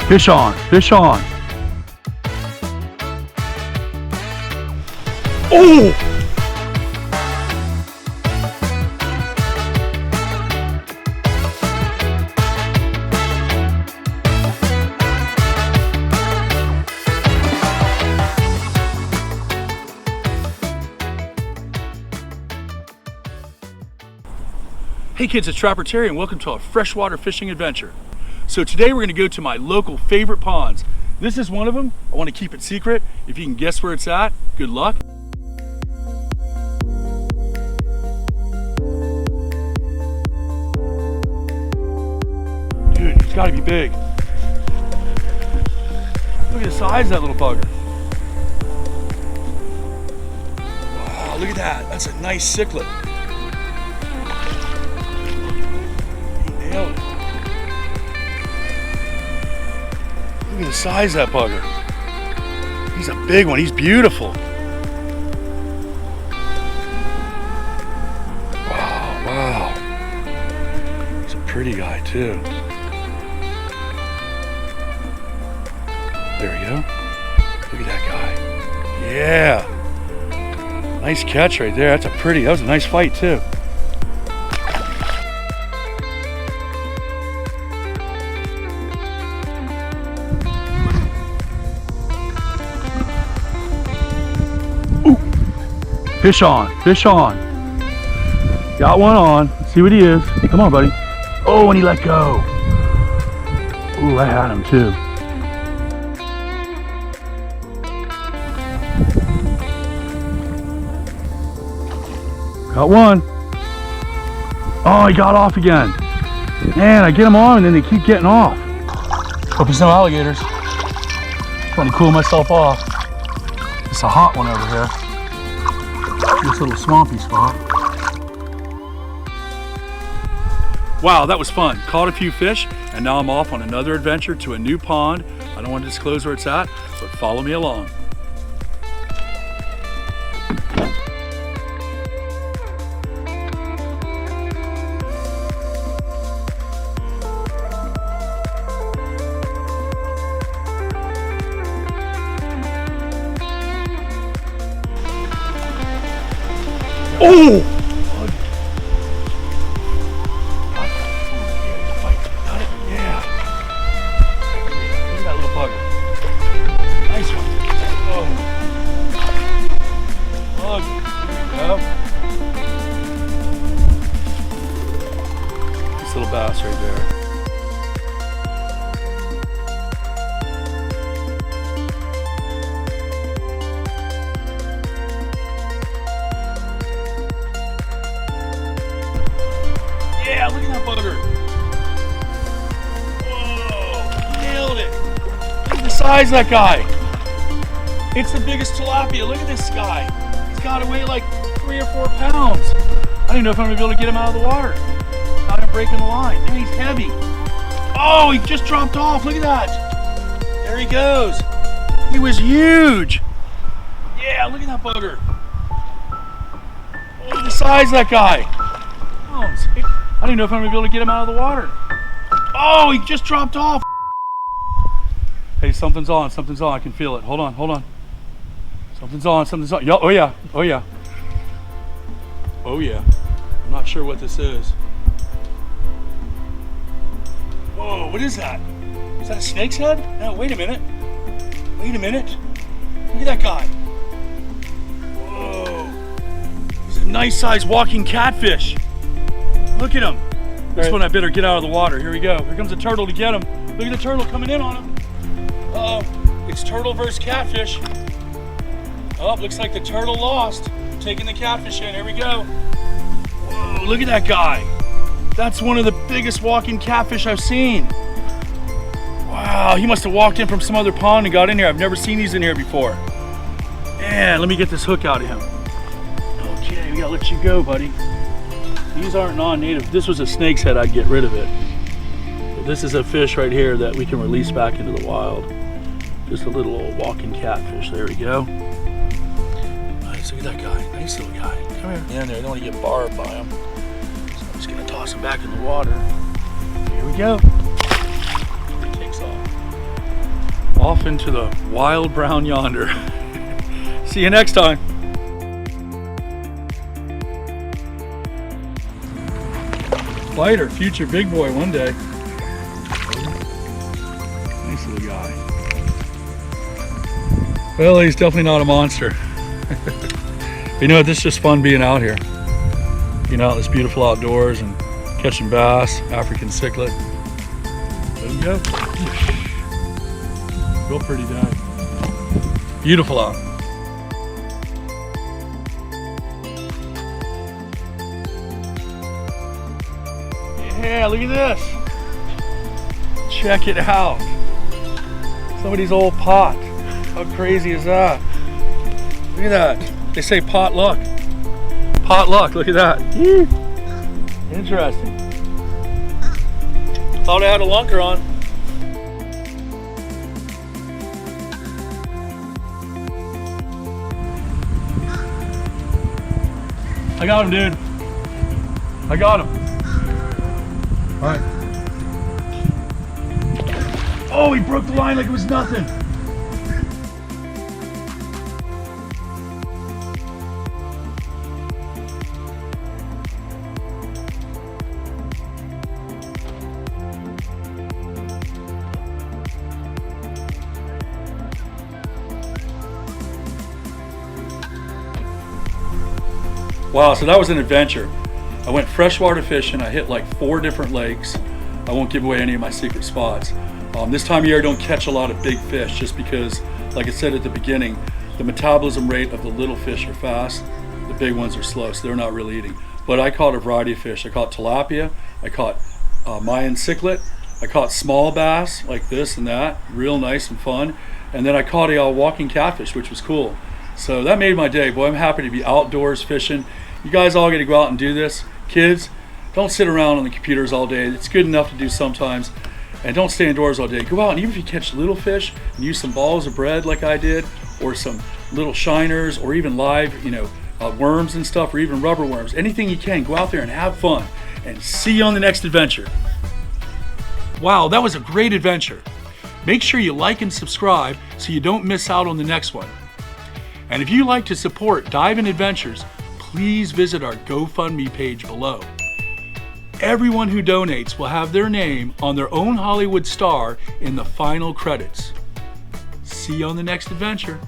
Fish on, fish on. Oh! Hey kids, it's Trapper Terry and welcome to a freshwater fishing adventure. So today we're going to go to my local favorite ponds. This is one of them. I want to keep it secret. If you can guess where it's at, good luck. Dude, it's got to be big. Look at the size of that little bugger. Wow, look at that. That's a nice cichlid. Look at the size of that bugger. He's a big one. He's beautiful. Wow, wow. He's a pretty guy too. There we go. Look at that guy. Yeah. Nice catch right there. That was a nice fight too. Fish on, fish on. Got one on. Let's see what he is. Come on, buddy. Oh, and he let go. Ooh, I had him too. Got one. Oh, he got off again. Man, I get him on and then they keep getting off. Hope it's no alligators. Trying to cool myself off. It's a hot one over here. This little swampy spot. Wow, that was fun. Caught a few fish, and now I'm off on another adventure to a new pond. I don't want to disclose where it's at, but follow me along. Oh! Got it? Yeah. Look at that little bugger. Nice one. Oh. Bug. There we go. This little bass right there. Yeah, look at that bugger. Whoa, nailed it. Look at the size of that guy. It's the biggest tilapia. Look at this guy. He's got to weigh like 3 or 4 pounds. I don't even know if I'm going to be able to get him out of the water. Not even breaking the line. And he's heavy. Oh, he just dropped off. Look at that. There he goes. He was huge. Yeah, look at that bugger. Look at the size of that guy. I don't even know if I'm going to be able to get him out of the water. Oh, he just dropped off. Hey, something's on, something's on. I can feel it. Hold on, hold on. Something's on, something's on. Oh yeah, oh yeah. Oh yeah. I'm not sure what this is. Whoa, what is that? Is that a snake's head? No, wait a minute. Wait a minute. Look at that guy. Whoa. He's a nice sized walking catfish. Look at him. This one I better get out of the water. Here we go. Here comes a turtle to get him. Look at the turtle coming in on him. Uh-oh. It's turtle versus catfish. Oh, looks like the turtle lost. Taking the catfish in. Here we go. Whoa, look at that guy. That's one of the biggest walking catfish I've seen. Wow, he must have walked in from some other pond and got in here. I've never seen these in here before. Man, let me get this hook out of him. Okay, we gotta let you go, buddy. These aren't non-native. If this was a snake's head, I'd get rid of it. But this is a fish right here that we can release back into the wild. Just a little old walking catfish. There we go. Nice, look at that guy. Nice little guy. Come here. Yeah, there. I don't want to get barbed by him. So I'm just gonna toss him back in the water. Here we go. He takes off. off into the wild brown yonder. See you next time. Fighter, future big boy one day. Nice little guy. Well, he's definitely not a monster. You know, this is just fun being out here. Being out in this beautiful outdoors and catching bass, African cichlid. Let him go. Real pretty day. Beautiful out. Yeah, look at this. Check it out. Somebody's old pot. How crazy is that? Look at that. They say pot luck. Pot luck, look at that. Interesting. Thought I had a lunker on. I got him, dude. I got him. All right. Oh, he broke the line like it was nothing. Wow, so that was an adventure. I went freshwater fishing. I hit like 4 different lakes. I won't give away any of my secret spots. This time of year I don't catch a lot of big fish just because, like I said at the beginning, the metabolism rate of the little fish are fast, the big ones are slow, so they're not really eating. But I caught a variety of fish. I caught tilapia, I caught Mayan cichlid, I caught small bass like this and that, real nice and fun. And then I caught a walking catfish, which was cool. So that made my day. Boy, I'm happy to be outdoors fishing. You guys all get to go out and do this. Kids, don't sit around on the computers all day. It's good enough to do sometimes. And don't stay indoors all day. Go out, and even if you catch little fish and use some balls of bread like I did, or some little shiners, or even live, worms and stuff, or even rubber worms, anything you can, go out there and have fun. And see you on the next adventure. Wow, that was a great adventure. Make sure you like and subscribe so you don't miss out on the next one. And if you'd like to support Diving Adventures, please visit our GoFundMe page below. Everyone who donates will have their name on their own Hollywood star in the final credits. See you on the next adventure.